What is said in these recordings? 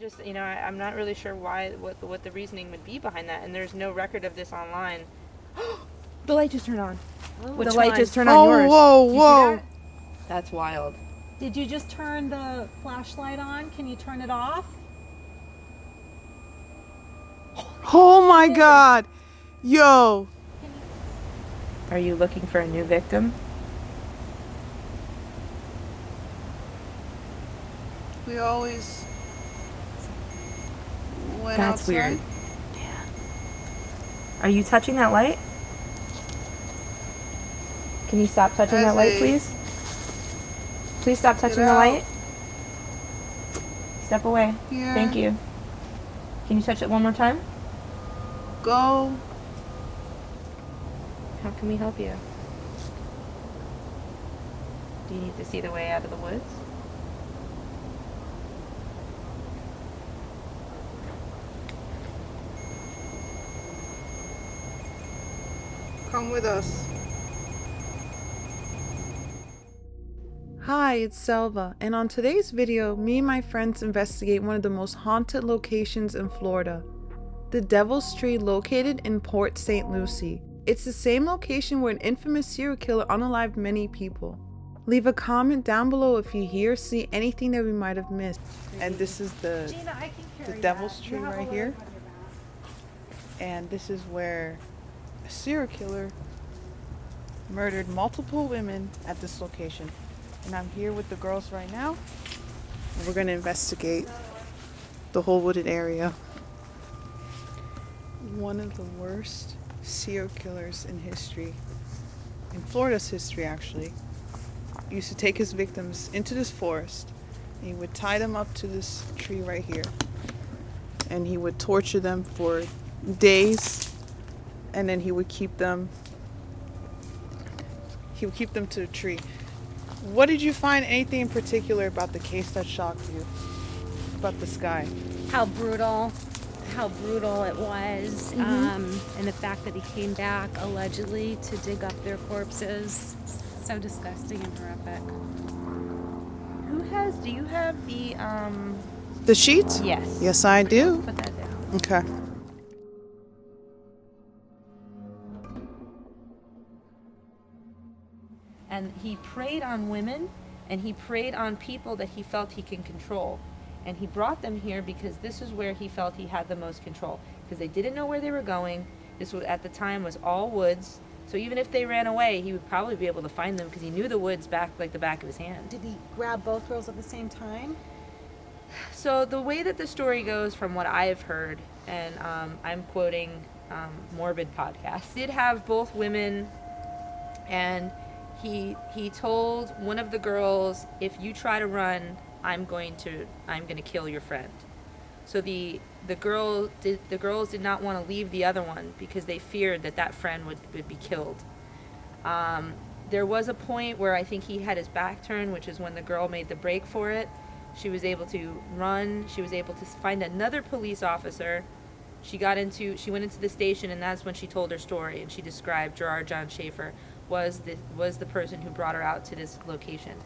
I'm not really sure what the reasoning would be behind that, and there's no record of this online. The light just turned on. Oh. The light just turned on yours. Whoa, Do you whoa. see that? That's wild. Did you just turn the flashlight on? Can you turn it off? Oh my God. Yo. Are you looking for a new victim? We always went That's outside. weird. Yeah. Are you touching that light? Can you stop touching that light, please? Please stop touching the light. Step away. Here. Thank you. Can you touch it one more time? Go. How can we help you? Do you need to see the way out of the woods? Come with us. Hi, it's Selva, and on today's video, me and my friends investigate one of the most haunted locations in Florida, the Devil's Tree located in Port St. Lucie. It's the same location where an infamous serial killer unalived many people. Leave a comment down below if you hear or see anything that we might have missed. And this is the Devil's Tree right here. And this is where a serial killer murdered multiple women at this location. And I'm here with the girls right now. And we're going to investigate the whole wooded area. One of the worst serial killers in history, in Florida's history actually, used to take his victims into this forest. And he would tie them up to this tree right here. And he would torture them for days. And then he would keep them to the tree. What did you find anything in particular about the case that shocked you? About this guy? How brutal it was, and the fact that he came back allegedly to dig up their corpses. So disgusting and horrific. Do you have The sheets? Yes. Yes, I do. Put that down. Okay. And he preyed on women, and he preyed on people that he felt he can control. And he brought them here because this is where he felt he had the most control. Because they didn't know where they were going. This was, at the time, was all woods. So even if they ran away, he would probably be able to find them because he knew the woods like the back of his hand. Did he grab both girls at the same time? So the way that the story goes, from what I've heard, and I'm quoting Morbid Podcast, did have both women, and he told one of the girls, if you try to run, I'm going to kill your friend. So the girls did not want to leave the other one because they feared that friend would be killed. There was a point where I think he had his back turned, which is when the girl made the break for it. She was able to run. She was able to find another police officer. She went into the station, and that's when she told her story, and she described Gerard John Schaefer was the person who brought her out to this location.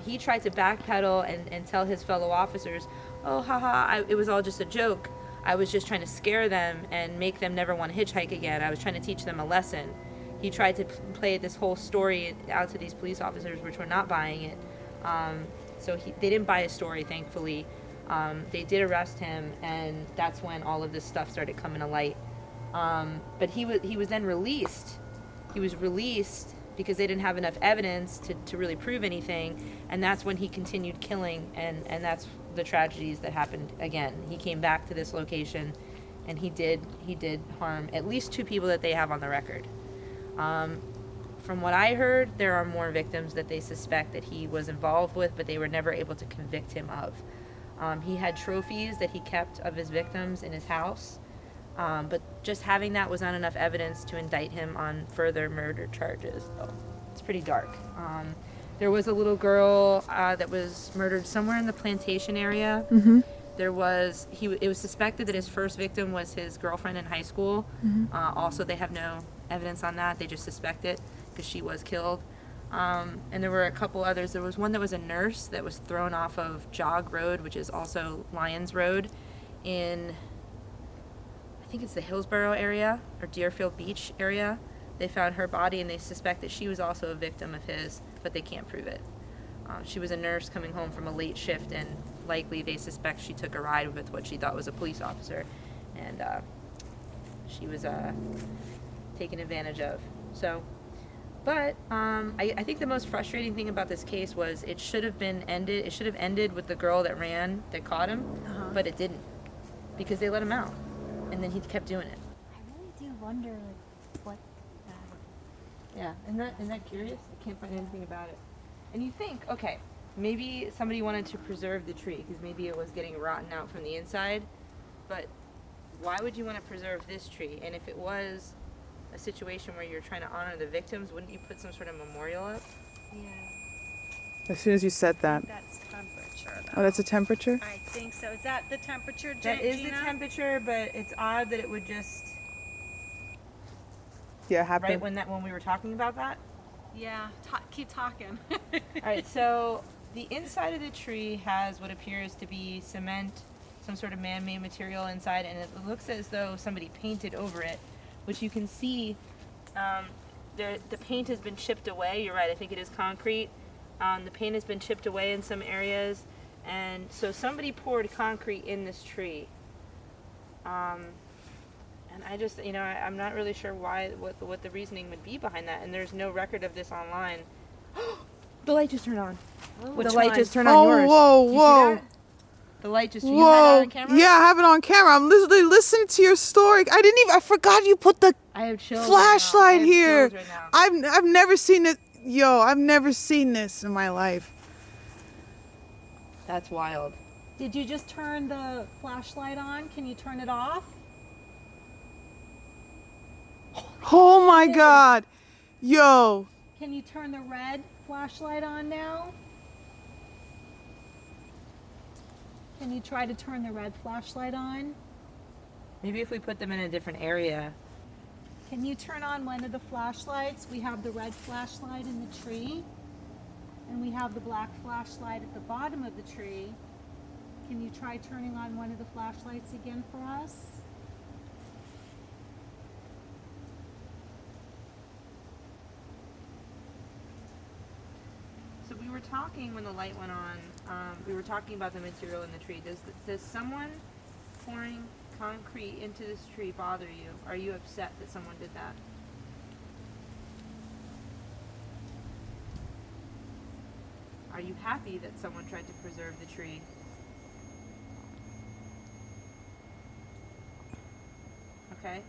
He tried to backpedal and tell his fellow officers, oh, haha, it was all just a joke. I was just trying to scare them and make them never want to hitchhike again. I was trying to teach them a lesson. He tried to play this whole story out to these police officers, which were not buying it. So they didn't buy his story, thankfully. They did arrest him, and that's when all of this stuff started coming to light. But he was then released. He was released because they didn't have enough evidence to really prove anything, and that's when he continued killing, and that's the tragedies that happened again. He came back to this location, and he did harm at least 2 people that they have on the record. From what I heard, there are more victims that they suspect that he was involved with, but they were never able to convict him of. He had trophies that he kept of his victims in his house, but just having that was not enough evidence to indict him on further murder charges. So it's pretty dark. There was a little girl that was murdered somewhere in the plantation area. Mm-hmm. It was suspected that his first victim was his girlfriend in high school. Mm-hmm. Also, they have no evidence on that. They just suspect it because she was killed. And there were a couple others. There was one that was a nurse that was thrown off of Jog Road, which is also Lyons Road, in, I think it's the Hillsborough area or Deerfield Beach area. They found her body, and they suspect that she was also a victim of his, but they can't prove it. She was a nurse coming home from a late shift, and likely they suspect she took a ride with what she thought was a police officer, and she was taken advantage of. So, but I think the most frustrating thing about this case was it should have been ended. It should have ended with the girl that ran, that caught him, but it didn't, because they let him out, and then he kept doing it. I really do wonder, like, what. Yeah, isn't that curious? I can't find anything about it. And you think, okay, maybe somebody wanted to preserve the tree because maybe it was getting rotten out from the inside, but why would you want to preserve this tree? And if it was a situation where you're trying to honor the victims, wouldn't you put some sort of memorial up? Yeah. As soon as you said that. That's temperature, though. Oh, that's a temperature? I think so. Is that the temperature, That is the Gina? temperature, but it's odd that it would just Yeah, happen. right when we were talking about that. Yeah. Keep talking. All right, so the inside of the tree has what appears to be cement, some sort of man-made material inside, and it looks as though somebody painted over it, which you can see the paint has been chipped away. You're right, I think it is concrete. The paint has been chipped away in some areas, and so somebody poured concrete in this tree. And I just, I'm not really sure what the reasoning would be behind that, and there's no record of this online. The light just turned on. Which the light one? just turned on yours. Whoa, Do you see whoa. that? The light just, you had that on camera? Yeah, I have it on camera. I'm literally listening to your story. I forgot you put the I have chills flashlight right now. I have here. chills right now. I've never seen it. Yo, I've never seen this in my life. That's wild. Did you just turn the flashlight on? Can you turn it off? Oh my God. Yo. Can you turn the red flashlight on now? Can you try to turn the red flashlight on? Maybe if we put them in a different area. Can you turn on one of the flashlights? We have the red flashlight in the tree, and we have the black flashlight at the bottom of the tree. Can you try turning on one of the flashlights again for us? So we were talking when the light went on. We were talking about the material in the tree. Does someone pouring concrete into this tree bother you? Are you upset that someone did that? Are you happy that someone tried to preserve the tree? Okay.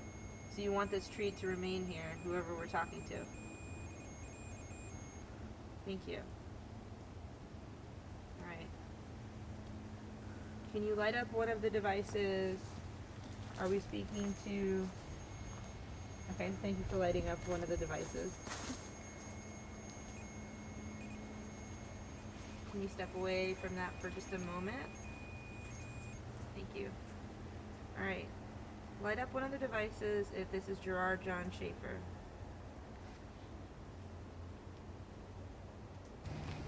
So you want this tree to remain here, whoever we're talking to. Thank you. Alright. Can you light up one of the devices? Are we speaking to... Okay, thank you for lighting up one of the devices. Can you step away from that for just a moment? Thank you. Alright. Light up one of the devices if this is Gerard John Schaefer.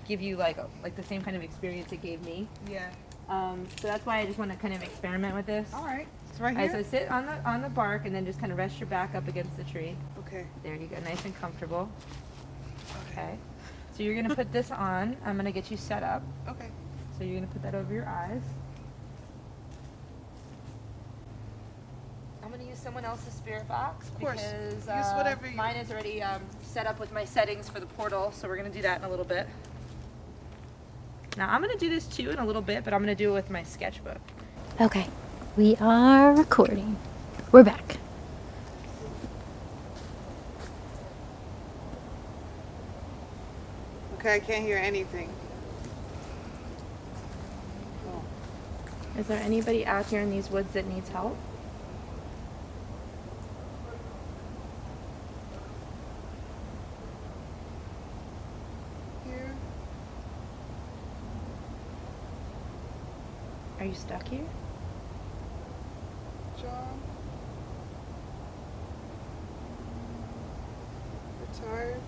Give you like the same kind of experience it gave me. Yeah. So that's why I just want to kind of experiment with this. All right. It's right Alright, here. so sit on the bark and then just kind of rest your back up against the tree. Okay. There you go, nice and comfortable. Okay. So you're gonna put this on. I'm gonna get you set up. Okay. So you're gonna put that over your eyes. I'm gonna use someone else's spirit box Of course. because Use whatever you- mine is already set up with my settings for the portal. So we're gonna do that in a little bit. Now I'm gonna do this too in a little bit, but I'm gonna do it with my sketchbook. Okay, we are recording. We're back. Okay, I can't hear anything. Is there anybody out here in these woods that needs help? Here. Are you stuck here? John. Retired.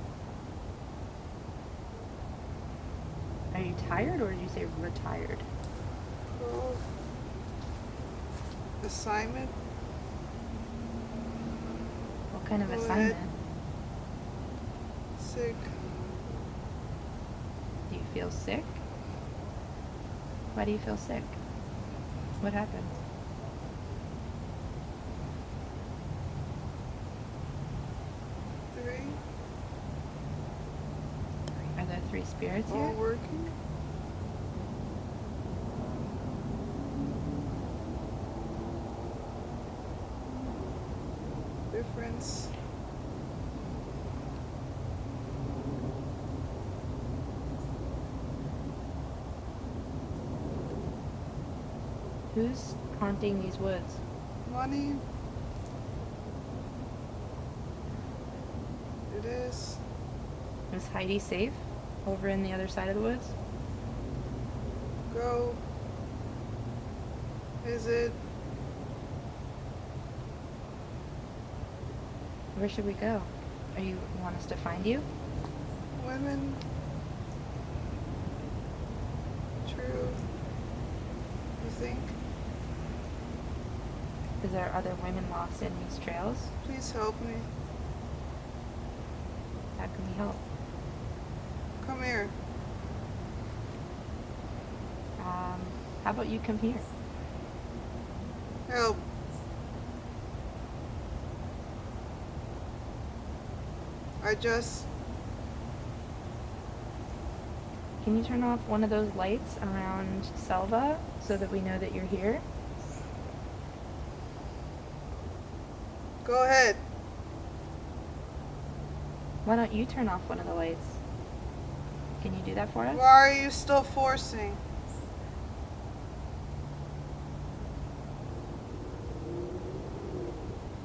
Are you tired or did you say retired? Oh. Assignment? What kind of Go assignment? ahead. Sick. Do you feel sick? Why do you feel sick? What happened? Three. Are there 3 spirits All here? working? Difference. Who's haunting these woods? Money. It is. Is Heidi safe over in the other side of the woods? Go. Is it? Where should we go? You want us to find you? Women. True. You think? Is there other women lost in these trails? Please help me. How can we help? Come here. How about you come here? Help. Can you turn off one of those lights around Selva so that we know that you're here? Go ahead. Why don't you turn off one of the lights? Can you do that for us? Why are you still forcing?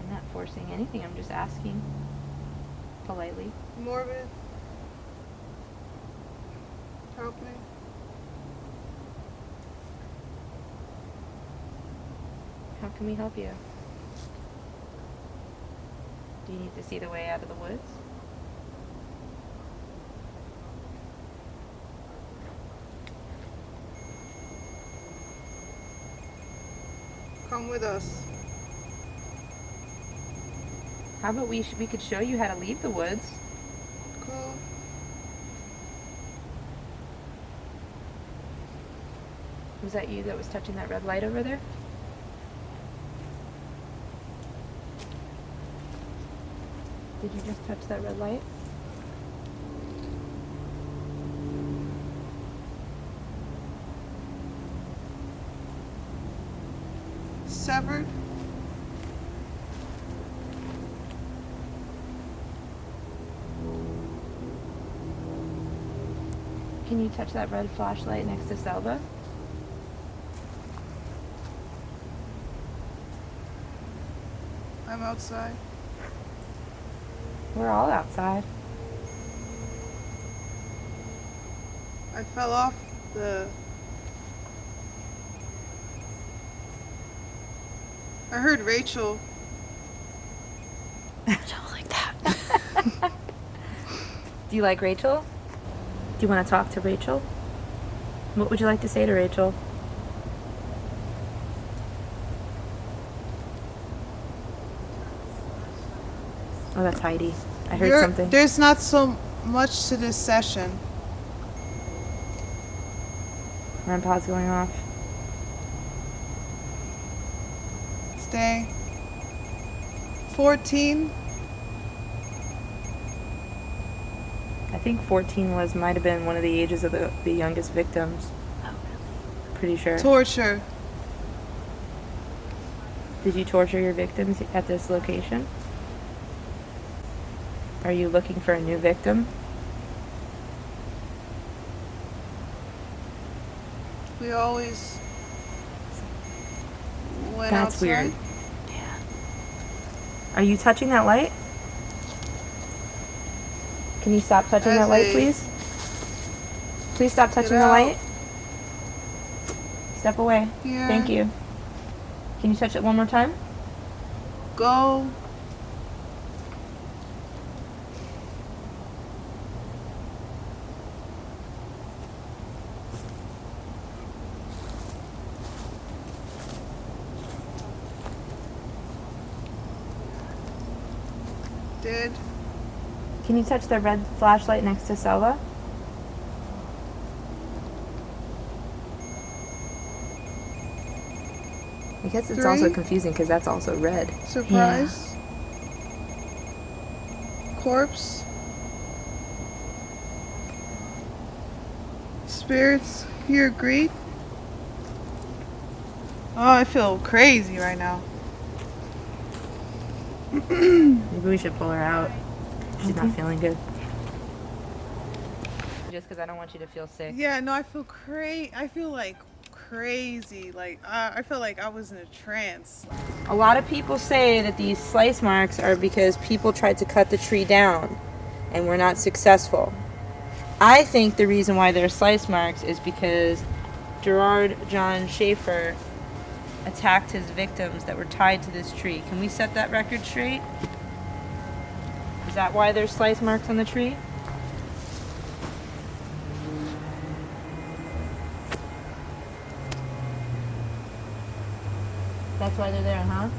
I'm not forcing anything. I'm just asking politely. Morbid. Help me. How can we help you? Do you need to see the way out of the woods? Come with us. How about we could show you how to leave the woods? Cool. Was that you that was touching that red light over there? Did you just touch that red light? Severed. Can you touch that red flashlight next to Selva? I'm outside. We're all outside. I fell off the... I heard Rachel. Don't like that. Do you like Rachel? Do you want to talk to Rachel? What would you like to say to Rachel? Oh, that's Heidi. I heard something. There's not so much to this session. Grandpa's going off. Stay. 14. I think 14 might have been one of the ages of the youngest victims. Oh, really? Pretty sure. Torture. Did you torture your victims at this location? Are you looking for a new victim? We always went That's outside. weird. Yeah. Are you touching that light? Can you stop touching As that light, a- please? Please stop touching the out. light. Step away. Here. Thank you. Can you touch it one more time? Go. did. Can you touch the red flashlight next to Selva? I guess it's also 3. confusing because that's also red. Surprise. Corpse. Spirits, you agreed? Oh, I feel crazy right now. Maybe we should pull her out. She's not feeling good. Just because I don't want you to feel sick. Yeah, no, I feel I feel like crazy. Like, I feel like I was in a trance. A lot of people say that these slice marks are because people tried to cut the tree down and were not successful. I think the reason why there are slice marks is because Gerard John Schaefer attacked his victims that were tied to this tree. Can we set that record straight? Is that why there's slice marks on the tree? That's why they're there, huh?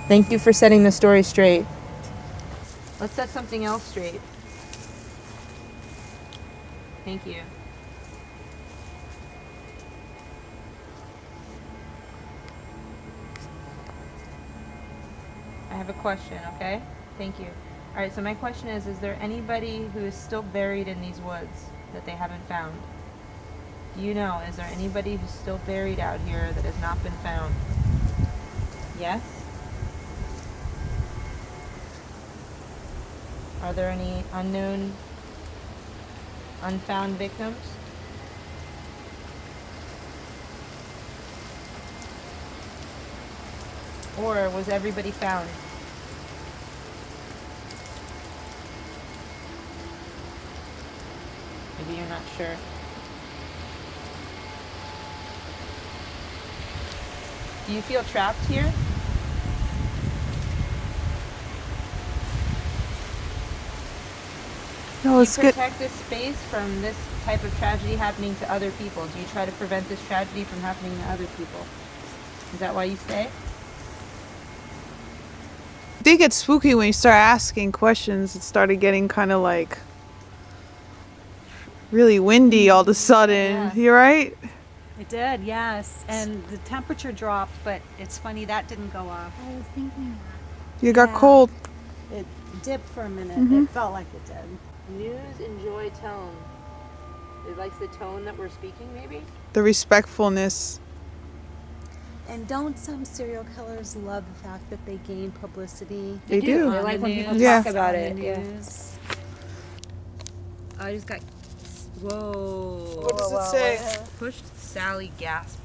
Thank you for setting the story straight. Let's set something else straight. Thank you. I have a question, okay? Thank you. All right, so my question is there anybody who is still buried in these woods that they haven't found? Do you know, is there anybody who's still buried out here that has not been found? Yes? Are there any unknown, unfound victims? Or was everybody found? Maybe you're not sure. Do you feel trapped here? No, it's Do you good. protect this space from this type of tragedy happening to other people? Do you try to prevent this tragedy from happening to other people? Is that why you stay? It did get spooky when you start asking questions. It started getting kind of like really windy all of a sudden. Yeah. You right? It did, yes. And the temperature dropped, but it's funny that didn't go up. I was thinking You got Yeah. cold. It dipped for a minute. Mhm. It felt like it did. News enjoy tone. It likes the tone that we're speaking, maybe? The respectfulness. And don't some serial killers love the fact that they gain publicity? They do. They on like the when people news, Yeah. talk about on it. the Yeah. news. I just got. Whoa. What does it say? Pushed Sally gasp.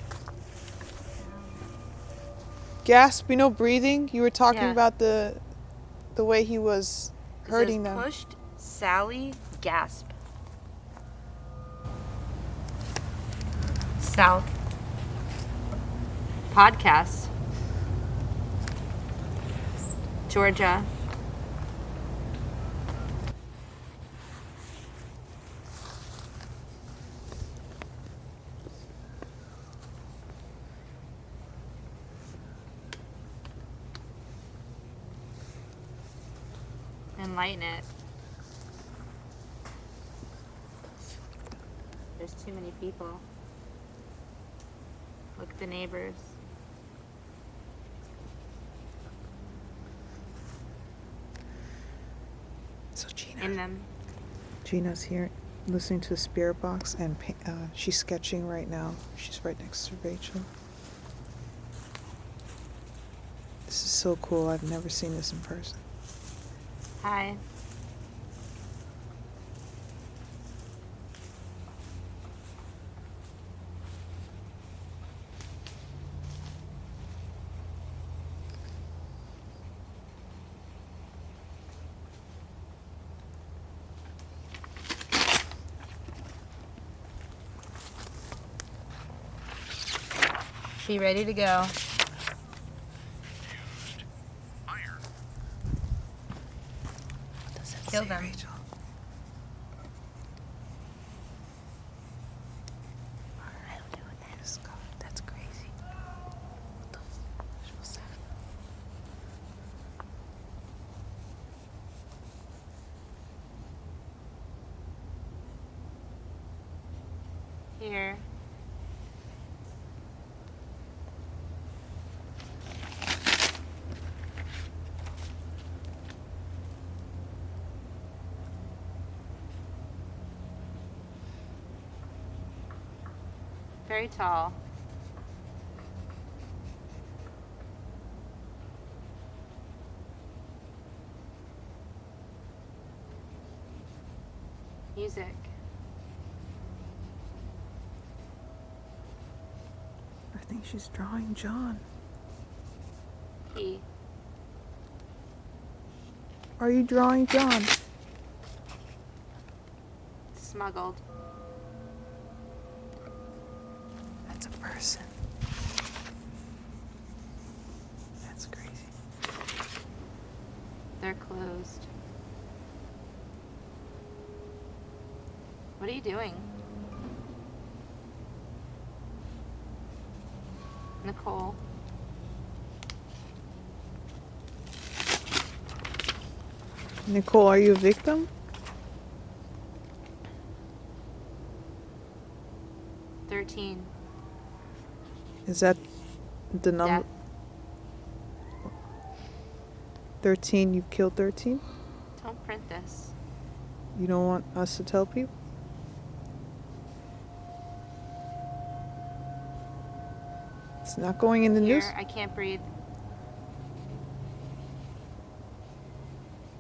Gasp, you know, breathing. You were talking Yeah. about the way he was It hurting says them. pushed Sally gasp. South. Podcast. Georgia. Enlighten it. There's too many people. Look at the neighbors. So In them. Gina's here listening to the spirit box, and she's sketching right now. She's right next to Rachel. This is so cool. I've never seen this in person. Hi. She ready to go. Kill them. Rachel. I don't know what that is called. That's crazy. Here. Very tall. Music. I think she's drawing John. He. Are you drawing John? Smuggled. That's a person. That's crazy. They're closed. What are you doing? Nicole. Nicole, are you a victim? 13. Is that the number? Death. 13, you killed 13? Don't print this. You don't want us to tell people? It's not going in the Here, news? I can't breathe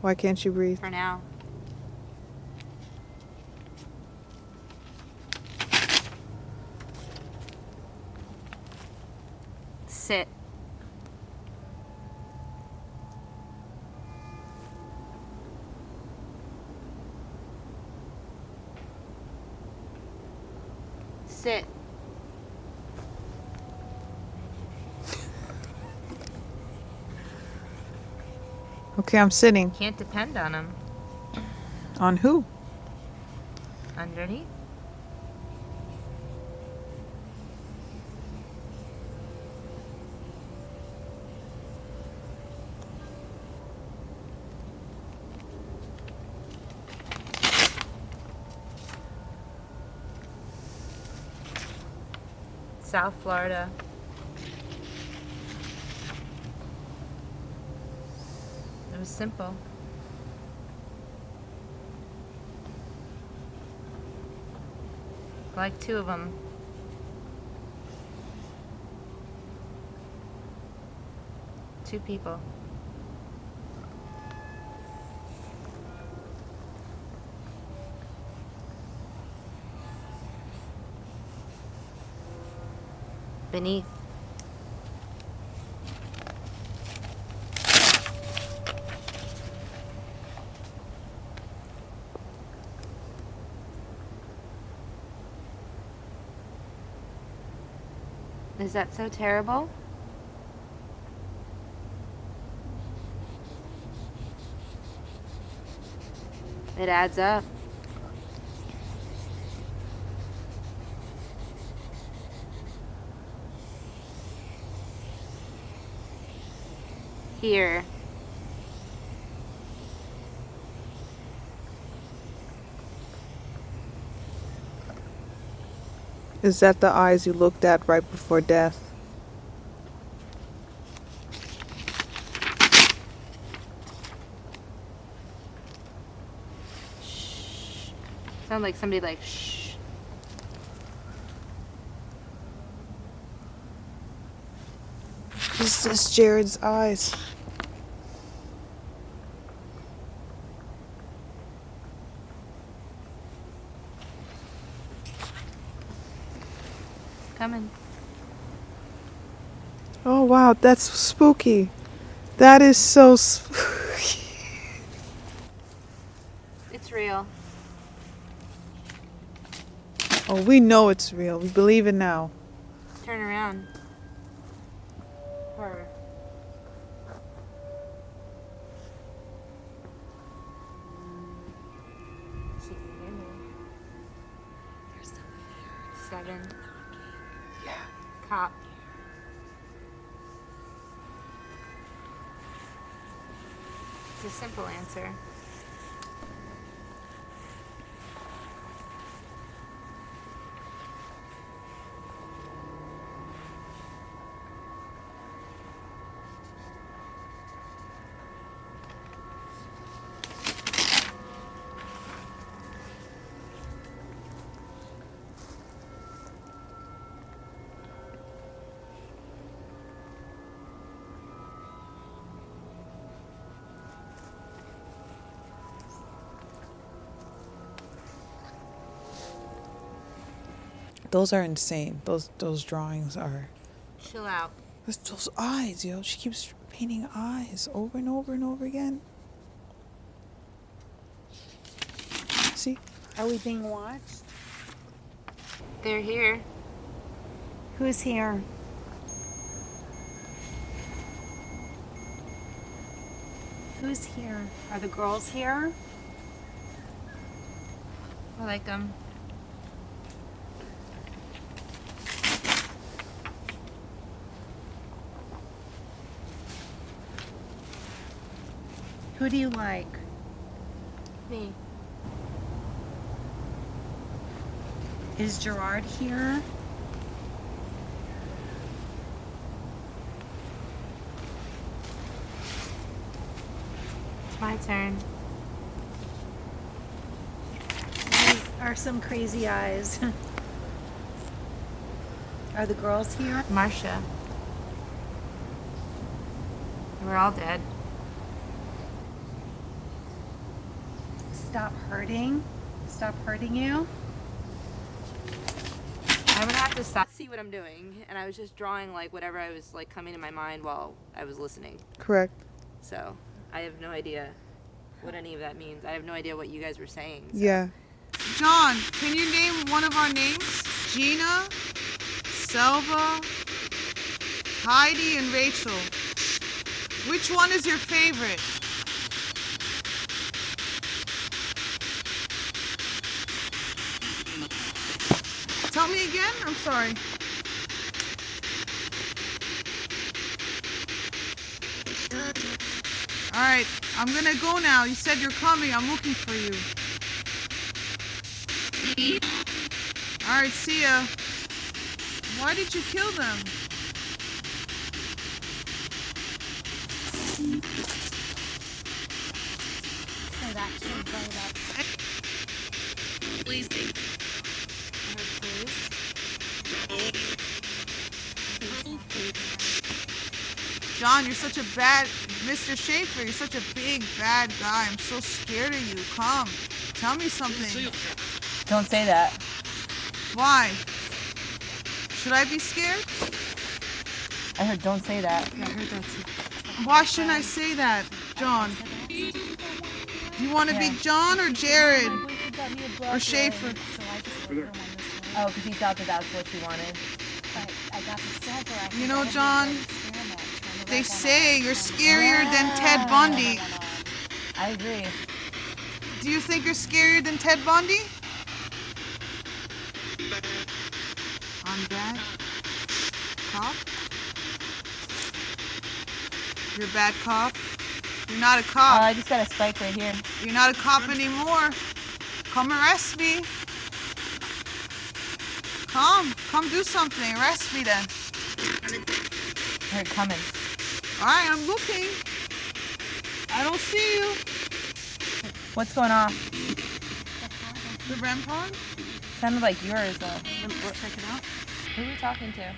Why can't you breathe? for now. Sit. Sit. Okay, I'm sitting. Can't depend on him. On who? Underneath. South Florida. It was simple. Like 2 of them. Two people. Beneath. Is that so terrible? It adds up. Here. Is that the eyes you looked at right before death? Shh. Sound like somebody like shh. Is this Jared's eyes? Coming. Oh wow, that's spooky. That is so spooky. It's real. Oh, we know it's real. We believe it now. Turn around. Her. She can hear me. There's someone here. 7. Yeah. Cop. It's a simple answer. Those are insane. Those drawings are. Chill out. Those eyes, yo. She keeps painting eyes over and over and over again. See? Are we being watched? They're here. Who's here? Who's here? Are the girls here? I like them. Who do you like? Me. Is Gerard here? It's my turn. These are some crazy eyes. Are the girls here? Marcia. We're all dead. Stop hurting. Stop hurting you. I'm gonna have to stop. See what I'm doing, and I was just drawing like whatever I was like coming to my mind while I was listening. Correct. So I have no idea what any of that means. I have no idea what you guys were saying. So. Yeah. John, can you name one of our names? Gina, Selva, Heidi, and Rachel. Which one is your favorite? Tell me again? I'm sorry. Alright, I'm gonna go now. You said you're coming. I'm looking for you. Alright, see ya. Why did you kill them? So that should light up. Please. John, you're such a bad... Mr. Schaefer, you're such a big, bad guy. I'm so scared of you. Come. Tell me something. Don't say that. Why? Should I be scared? I heard don't say that. Yeah, I heard that too. Why shouldn't I say that, John? Do you want to be John or Jared? Or Schaefer? Oh, because you thought that that's what you wanted. I got the silver. You know, John, they say you're scarier than Ted Bundy. I agree. Do you think you're scarier than Ted Bundy? I'm bad. Cop? You're a bad cop? You're not a cop. I just got a spike right here. You're not a cop anymore. Come arrest me. Come do something. Arrest me then. They're coming. Alright, I'm looking. I don't see you. What's going on? The REM pod? Sounded like yours though. Let's check it out. Who are we talking to?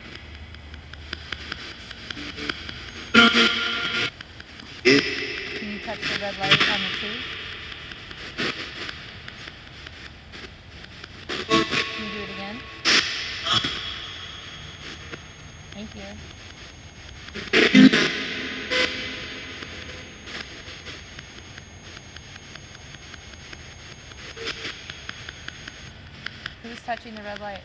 Can you touch the red light on the tree? Can you do it again? Thank you. Who's touching the red light?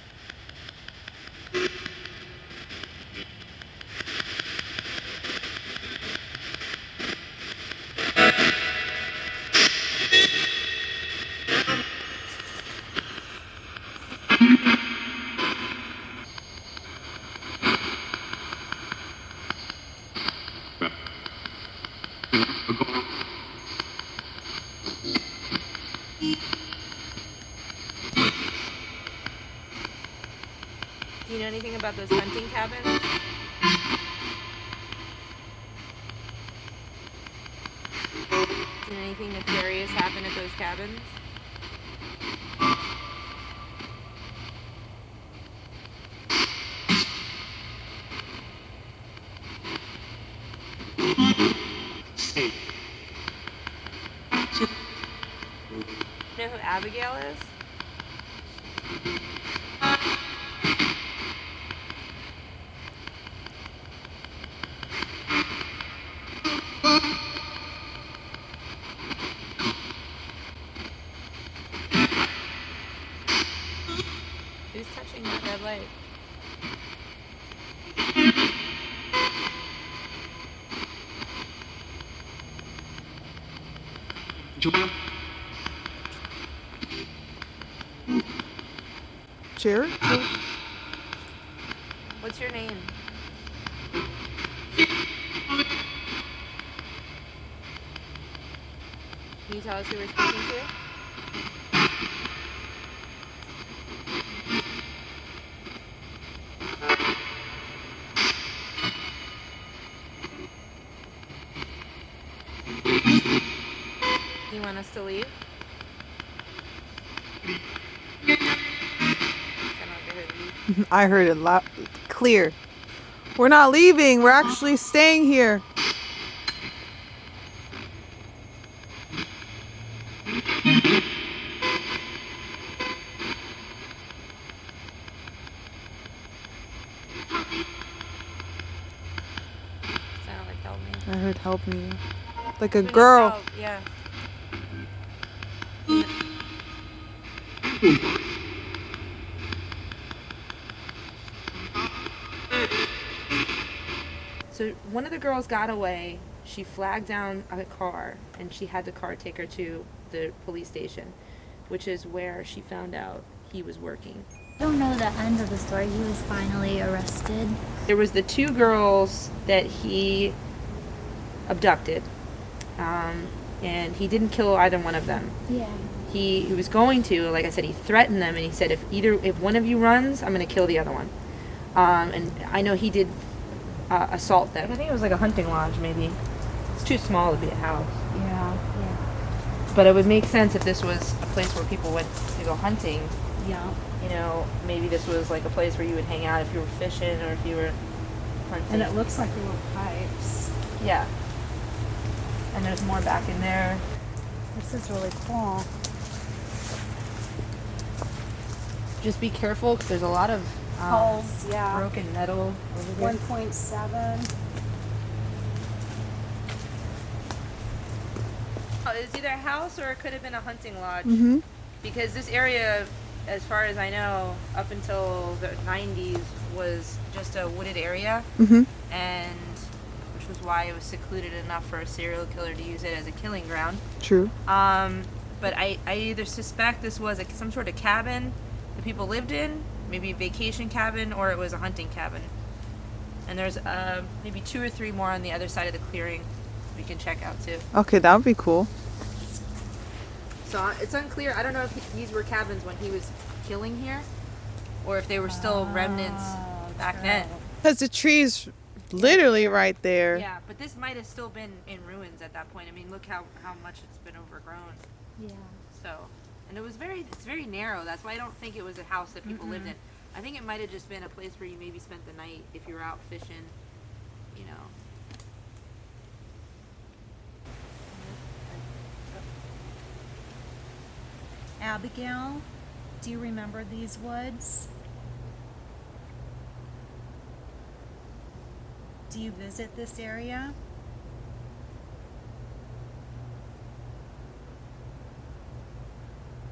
Do you know anything about those hunting cabins? Did anything nefarious happen at those cabins? You know who Abigail is? Red light. Gerard? What's your name? Can you tell us who we're speaking to? Do you want us to leave? I heard it loud, clear. We're not leaving. We're actually staying here. Sound like help me. I heard help me. Like a Who needs girl. help? Yeah. So one of the girls got away. She flagged down a car, and she had the car take her to the police station, which is where she found out he was working. I don't know the end of the story. He was finally arrested. There was the two girls that he abducted, and he didn't kill either one of them. Yeah. He was going to, like I said, he threatened them, and he said, if one of you runs, I'm going to kill the other one. And I know he did assault them. I think it was like a hunting lodge, maybe. It's too small to be a house. Yeah. Yeah. But it would make sense if this was a place where people went to go hunting. Yeah. You know, maybe this was like a place where you would hang out if you were fishing or if you were hunting. And it looks like little pipes. Yeah. And there's more back in there. This is really cool. Just be careful because there's a lot of Hulls, yeah. broken metal over there. 1.7. Oh, it's either a house or it could have been a hunting lodge. Mm-hmm. Because this area, as far as I know, up until the 90s was just a wooded area. Mm-hmm. And which was why it was secluded enough for a serial killer to use it as a killing ground. True. But I either suspect this was some sort of cabin that people lived in, maybe a vacation cabin, or it was a hunting cabin. And there's maybe 2 or 3 more on the other side of the clearing we can check out too. Okay, that would be cool. So it's unclear. I don't know if these were cabins when he was killing here, or if they were still remnants back then. Because the tree's literally right there. Yeah, but this might have still been in ruins at that point. I mean, look how much it's been overgrown. Yeah. So, and it's very narrow. That's why I don't think it was a house that people lived in. I think it might have just been a place where you maybe spent the night if you were out fishing, you know. Abigail, do you remember these woods? Do you visit this area?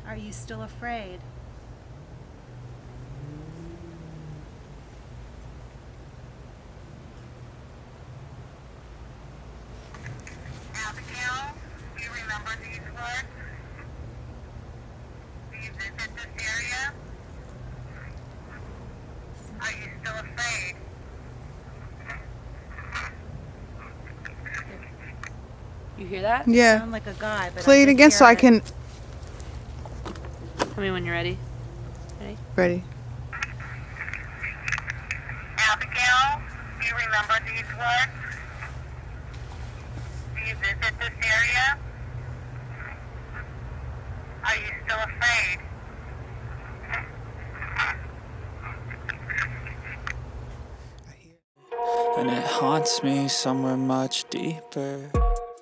Are you still afraid? Abigail, do you remember these words? Do you visit this area? Are you still afraid? You hear that? Yeah. Sound like a guy, but Play I it could again so hear I it. can. Tell me when you're ready. Ready? Ready. Abigail, do you remember these words? Do you visit this area? Are you still afraid? And it haunts me somewhere much deeper.